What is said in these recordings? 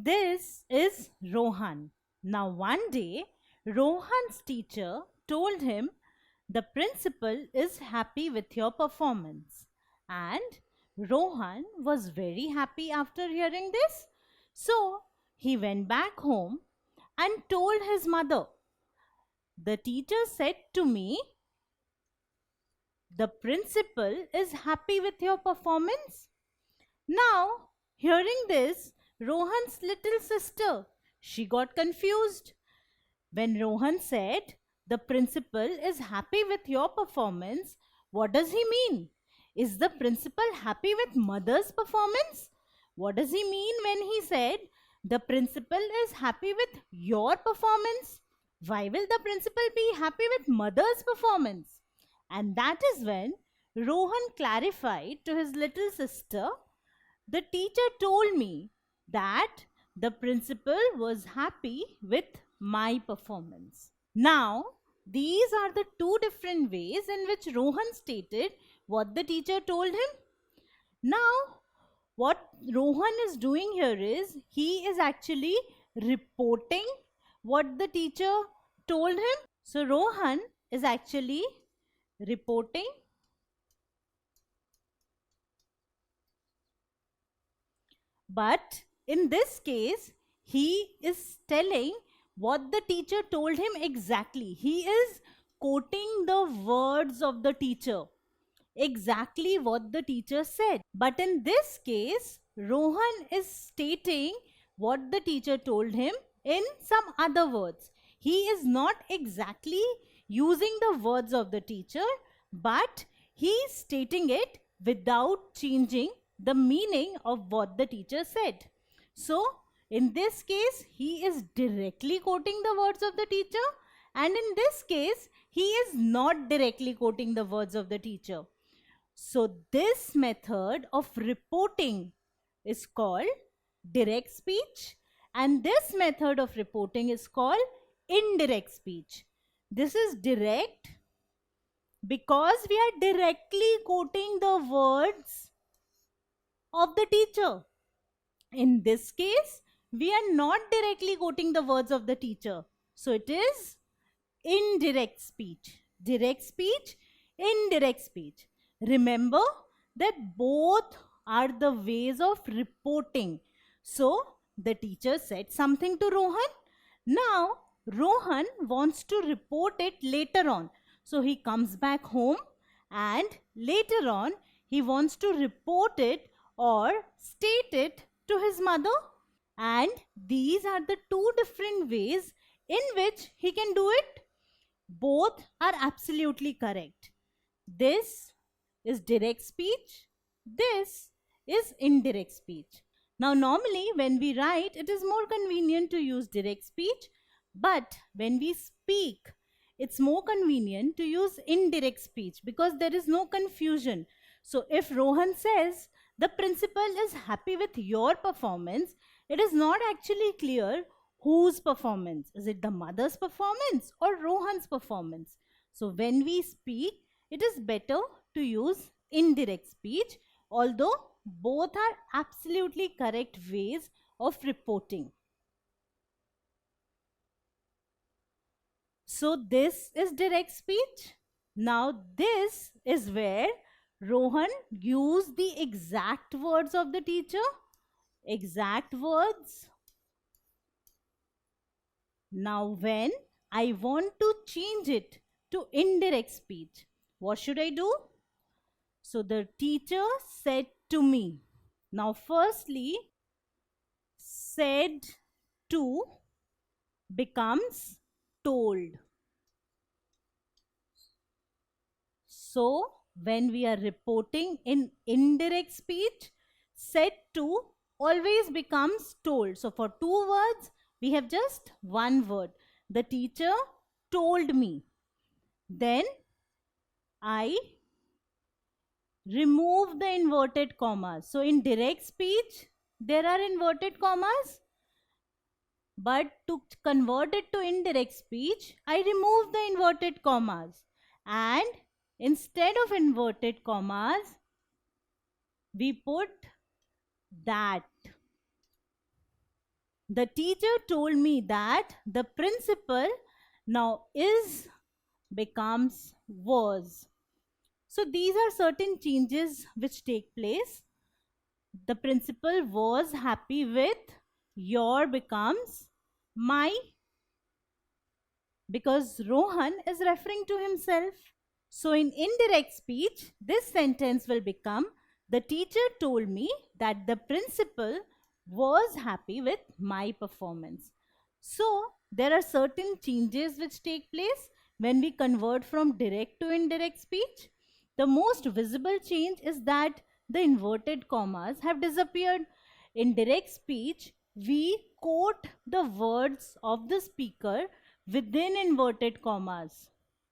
This is Rohan. Now, one day, Rohan's teacher told him, "The principal is happy with your performance." And Rohan was very happy after hearing this. So, he went back home and told his mother, "The teacher said to me, the principal is happy with your performance." Now, hearing this, Rohan's little sister, she got confused. When Rohan said, "The principal is happy with your performance," what does he mean? Is the principal happy with mother's performance? What does he mean when he said, "The principal is happy with your performance"? Why will the principal be happy with mother's performance? And that is when Rohan clarified to his little sister, "The teacher told me that the principal was happy with my performance." Now, these are the two different ways in which Rohan stated what the teacher told him. Now, what Rohan is doing here is he is actually reporting what the teacher told him. So, Rohan is actually reporting, but in this case, he is telling what the teacher told him exactly. He is quoting the words of the teacher, exactly what the teacher said. But in this case, Rohan is stating what the teacher told him in some other words. He is not exactly using the words of the teacher, but he is stating it without changing the meaning of what the teacher said. So, in this case, he is directly quoting the words of the teacher, and in this case, he is not directly quoting the words of the teacher. So, this method of reporting is called direct speech, and this method of reporting is called indirect speech. This is direct because we are directly quoting the words of the teacher. In this case, we are not directly quoting the words of the teacher. So, it is indirect speech. Direct speech, indirect speech. Remember that both are the ways of reporting. So, the teacher said something to Rohan. Now, Rohan wants to report it later on. So, he comes back home and later on he wants to report it or state it to his mother. And these are the two different ways in which he can do it. Both are absolutely correct. This is direct speech. This is indirect speech. Now, normally when we write, it is more convenient to use direct speech, but when we speak, it's more convenient to use indirect speech because there is no confusion. So, if Rohan says, "The principal is happy with your performance," it is not actually clear whose performance. Is it the mother's performance or Rohan's performance? So, when we speak, it is better to use indirect speech, although both are absolutely correct ways of reporting. So, this is direct speech. Now, this is where Rohan used the exact words of the teacher. Exact words. Now, when I want to change it to indirect speech, what should I do? So, the teacher said to me. Now, firstly, said to becomes told. So, when we are reporting in indirect speech, said to always becomes told. So, for two words, we have just one word. The teacher told me. Then I remove the inverted commas. So, in direct speech, there are inverted commas. But to convert it to indirect speech, I remove the inverted commas. And instead of inverted commas, we put that. The teacher told me that the principal now is becomes was. So these are certain changes which take place. The principal was happy with, your becomes my, because Rohan is referring to himself. So in indirect speech, this sentence will become, the teacher told me that the principal was happy with my performance. So there are certain changes which take place when we convert from direct to indirect speech. The most visible change is that the inverted commas have disappeared. In direct speech, we quote the words of the speaker within inverted commas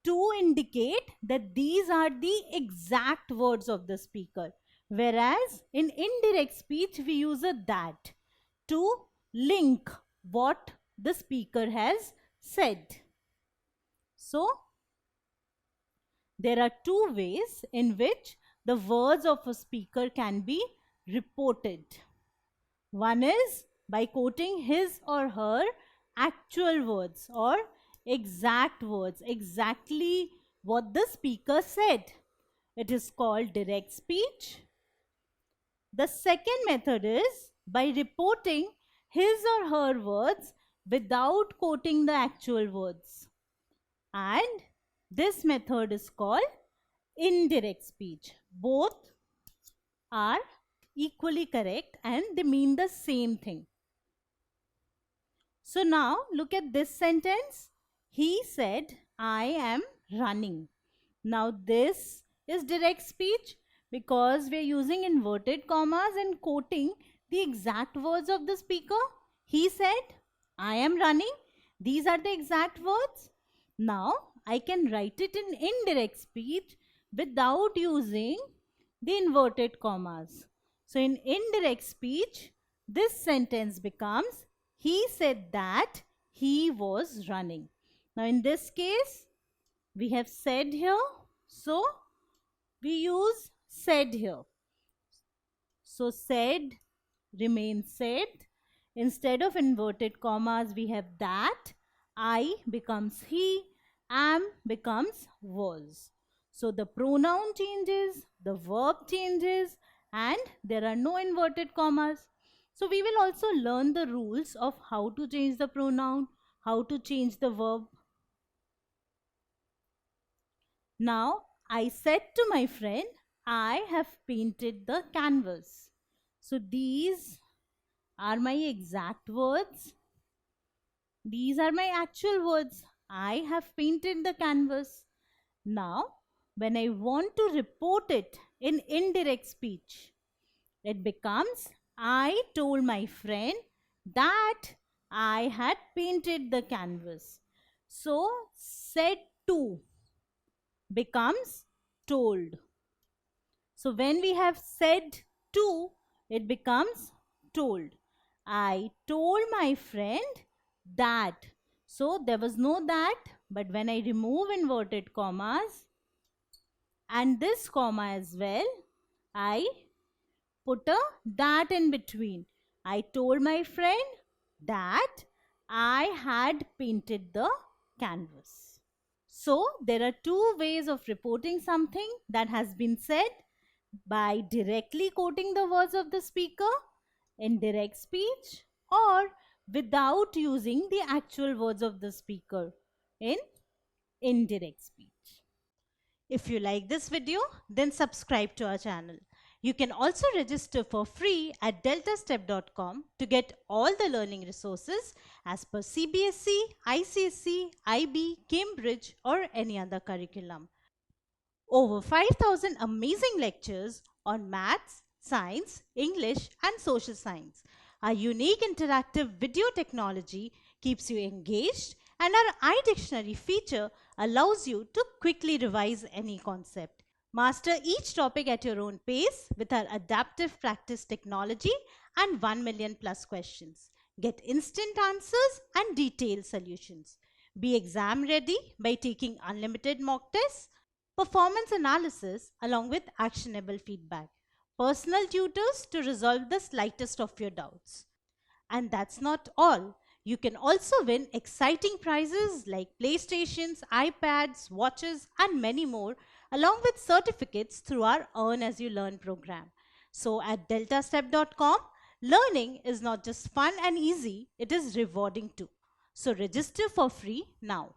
to indicate that these are the exact words of the speaker. Whereas in indirect speech, we use a that to link what the speaker has said. So, there are two ways in which the words of a speaker can be reported. One is by quoting his or her actual words or exact words, exactly what the speaker said. It is called direct speech. The second method is by reporting his or her words without quoting the actual words. And this method is called indirect speech. Both are equally correct and they mean the same thing. So now look at this sentence. He said, I am running. Now this is direct speech because we are using inverted commas and quoting the exact words of the speaker. He said, I am running. These are the exact words. Now I can write it in indirect speech without using the inverted commas. So in indirect speech, this sentence becomes, he said that he was running. Now in this case, we have said here, so we use said here. So said remains said. Instead of inverted commas, we have that. I becomes he, am becomes was. So the pronoun changes, the verb changes, and there are no inverted commas. So we will also learn the rules of how to change the pronoun, how to change the verb. Now, I said to my friend, I have painted the canvas. So these are my exact words. These are my actual words. I have painted the canvas. Now, when I want to report it in indirect speech, it becomes, I told my friend that I had painted the canvas. So, said to becomes told. So, when we have said to, it becomes told. I told my friend that. So, there was no that, but when I remove inverted commas and this comma as well, I put a that in between. I told my friend that I had painted the canvas. So, there are two ways of reporting something that has been said: by directly quoting the words of the speaker in direct speech, or without using the actual words of the speaker in indirect speech. If you like this video, then subscribe to our channel. You can also register for free at deltastep.com to get all the learning resources as per CBSE, ICSE, IB, Cambridge or any other curriculum. Over 5,000 amazing lectures on maths, science, English and social science. Our unique interactive video technology keeps you engaged, and our iDictionary feature allows you to quickly revise any concept. Master each topic at your own pace with our adaptive practice technology and 1 million plus questions. Get instant answers and detailed solutions. Be exam ready by taking unlimited mock tests, performance analysis along with actionable feedback, personal tutors to resolve the slightest of your doubts. And that's not all. You can also win exciting prizes like PlayStations, iPads, watches, and many more, along with certificates through our Earn As You Learn program. So at deltastep.com, learning is not just fun and easy, it is rewarding too. So register for free now.